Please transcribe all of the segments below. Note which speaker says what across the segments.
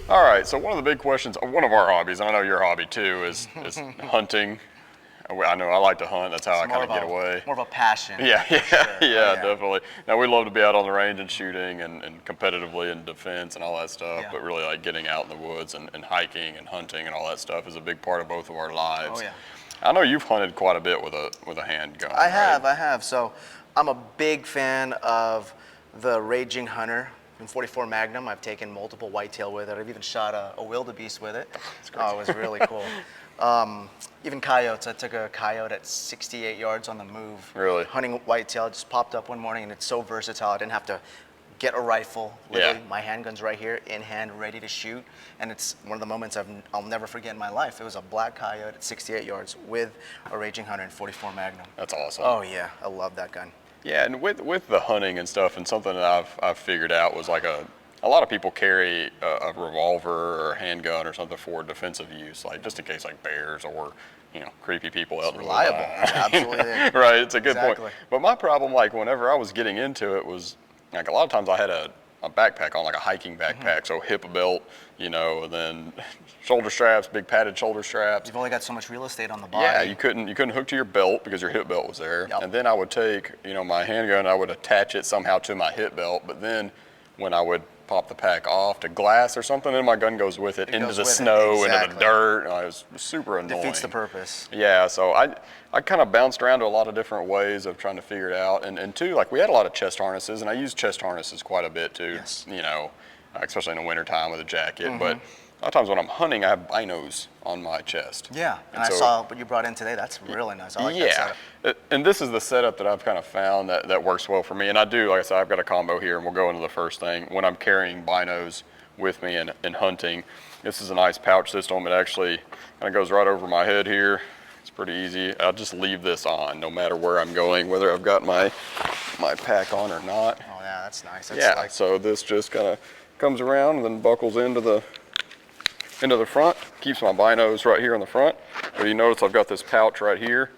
Speaker 1: All right, so one of the big questions, one of our hobbies, and I know your hobby too, is hunting. I know I like to hunt. That's how I kind of get away.
Speaker 2: More of a passion.
Speaker 1: Yeah, yeah,
Speaker 2: sure.
Speaker 1: yeah, definitely. Now we love to be out on the range and shooting and competitively in defense and all that stuff, but really like getting out in the woods and hiking and hunting and all that stuff is a big part of both of our lives.
Speaker 2: Oh yeah.
Speaker 1: I know you've hunted quite a bit with a handgun.
Speaker 2: I have. So I'm a big fan of the Raging Hunter. In 44 Magnum, I've taken multiple whitetail with it. I've even shot a wildebeest with it. Oh, it was really cool. Even coyotes. I took a coyote at 68 yards on the move.
Speaker 1: Really?
Speaker 2: Hunting whitetail. Just popped up one morning, and it's so versatile. I didn't have to get a rifle. Literally, my handgun's right here, in hand, ready to shoot. And it's one of the moments I'll never forget in my life. It was a black coyote at 68 yards with a Raging Hunter in 44 Magnum.
Speaker 1: That's awesome.
Speaker 2: Oh yeah, I love that gun.
Speaker 1: Yeah, and with the hunting and stuff, and something that I've figured out was like a lot of people carry a revolver or a handgun or something for defensive use, like just in case like bears or creepy people out in the woods.
Speaker 2: Reliable, absolutely.
Speaker 1: Right, it's a good point. But my problem, like whenever I was getting into it, was like a lot of times I had a backpack on, like a hiking backpack, so hip belt, and then shoulder straps, big padded shoulder straps.
Speaker 2: You've only got so much real estate on the body.
Speaker 1: Yeah, you couldn't hook to your belt because your hip belt was there. And then I would take, my handgun, I would attach it somehow to my hip belt, but then when I would pop the pack off to glass or something, then my gun goes with it into the snow, into the dirt. It was super annoying.
Speaker 2: Defeats the purpose.
Speaker 1: Yeah, so I kind of bounced around to a lot of different ways of trying to figure it out. And two, like we had a lot of chest harnesses, and I use chest harnesses quite a bit too, especially in the wintertime with a jacket. But a lot of times when I'm hunting, I have binos on my chest.
Speaker 2: Yeah, and I saw what you brought in today. That's really nice. I like that setup.
Speaker 1: And this is the setup that I've kind of found that works well for me. And I do, like I said, I've got a combo here, and we'll go into the first thing. When I'm carrying binos with me and hunting, this is a nice pouch system. It actually kind of goes right over my head here. It's pretty easy. I'll just leave this on no matter where I'm going, whether I've got my pack on or not.
Speaker 2: Oh yeah, that's nice.
Speaker 1: So this just kind of comes around and then buckles into the front, keeps my binos right here in the front. But you notice I've got this pouch right here.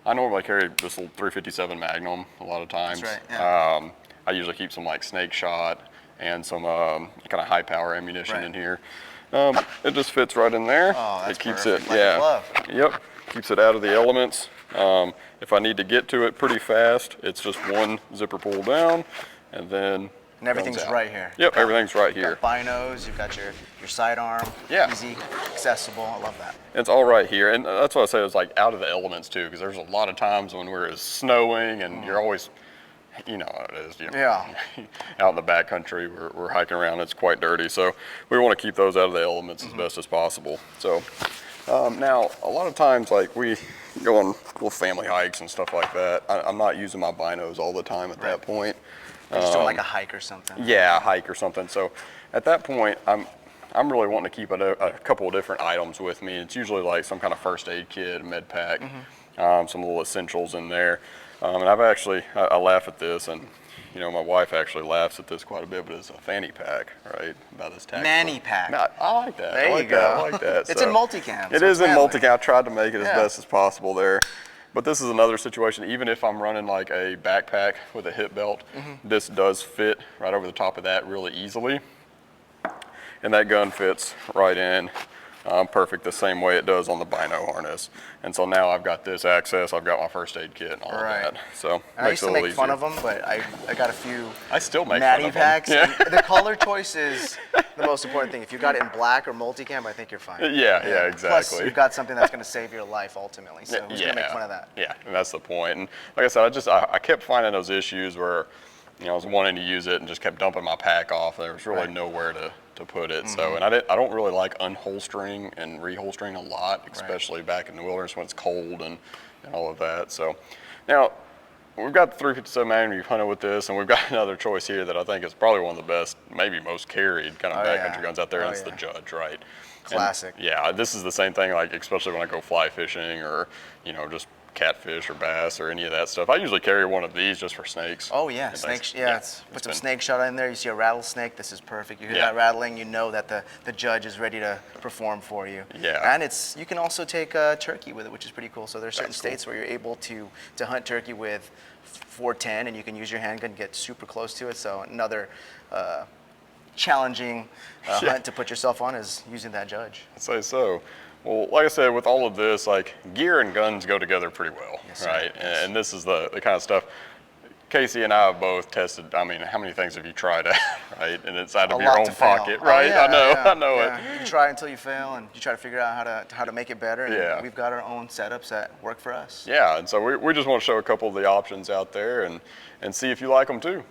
Speaker 1: I normally carry this little 357 Magnum a lot of times.
Speaker 2: That's right, yeah.
Speaker 1: I usually keep some like snake shot and some kind of high power ammunition in here. It just fits right in there.
Speaker 2: Oh, that's
Speaker 1: it keeps
Speaker 2: perfect.
Speaker 1: it,
Speaker 2: like a glove.
Speaker 1: Yep, keeps it out of the elements. If I need to get to it pretty fast, it's just one zipper pull down, and then
Speaker 2: and everything's right here.
Speaker 1: Yep, everything's right here.
Speaker 2: You've got binos, you've got your sidearm.
Speaker 1: Yeah.
Speaker 2: Easy, accessible. I love that.
Speaker 1: It's all right here, and that's what I say. It's like out of the elements too, because there's a lot of times when we're snowing and you're always, you know how it is. Out in the backcountry, we're hiking around. It's quite dirty, so we want to keep those out of the elements as best as possible. So now, a lot of times, like we go on little family hikes and stuff like that. I'm not using my binos all the time at that point.
Speaker 2: Just doing like a hike or something.
Speaker 1: Yeah, a hike or something. So at that point, I'm really wanting to keep a couple of different items with me. It's usually like some kind of first aid kit, med pack, some little essentials in there. And I've actually, I laugh at this, and my wife actually laughs at this quite a bit, but it's a fanny pack, right? About this tactical.
Speaker 2: Fanny pack.
Speaker 1: I like that.
Speaker 2: There you go.
Speaker 1: I like that.
Speaker 2: It's in multicam.
Speaker 1: It is in multicam. I tried to make it as best as possible there. But this is another situation, even if I'm running like a backpack with a hip belt, this does fit right over the top of that really easily. And that gun fits right in perfect the same way it does on the bino harness. And so now I've got this access, I've got my first aid kit and all of that. So
Speaker 2: I used to make fun of them, but I got a few
Speaker 1: natty
Speaker 2: packs. Yeah. The color choice is the most important thing. If you got it in black or multicam, I think you're fine.
Speaker 1: Yeah, exactly.
Speaker 2: Plus, you've got something that's going to save your life ultimately. So who's going to make fun of that?
Speaker 1: Yeah, and that's the point. And like I said, I kept finding those issues where I was wanting to use it and just kept dumping my pack off. There was really nowhere to put it. So, and I don't really like unholstering and reholstering a lot, especially back in the wilderness when it's cold and all of that. So now we've got the 357 Magnum. You've hunted with this, and we've got another choice here that I think is probably one of the best, maybe most carried kind of backcountry guns out there, and it's the Judge, right?
Speaker 2: Classic.
Speaker 1: And this is the same thing, like especially when I go fly fishing or just catfish or bass or any of that stuff. I usually carry one of these just for snakes.
Speaker 2: Oh yeah, snakes. Put some snake shot in there. You see a rattlesnake, this is perfect. You hear that rattling, you know that the Judge is ready to perform for you.
Speaker 1: Yeah.
Speaker 2: And you can also take turkey with it, which is pretty cool. So there's certain states where you're able to hunt turkey with 410, and you can use your handgun, get super close to it. So another challenging hunt to put yourself on is using that judge.
Speaker 1: I'd say so. Well, like I said, with all of this, like gear and guns go together pretty well,
Speaker 2: Yes, sir.
Speaker 1: right?
Speaker 2: Yes.
Speaker 1: And this is the kind of stuff. Casey and I have both tested. I mean, how many things have you tried out, right? And it's out of your
Speaker 2: lot
Speaker 1: own
Speaker 2: to fail.
Speaker 1: pocket,
Speaker 2: Oh,
Speaker 1: right?
Speaker 2: yeah,
Speaker 1: I know
Speaker 2: yeah.
Speaker 1: it.
Speaker 2: You try until you fail, and you try to figure out how to make it better. And
Speaker 1: Yeah.
Speaker 2: we've got our own setups that work for us.
Speaker 1: Yeah, and so we just want to show a couple of the options out there and see if you like them too.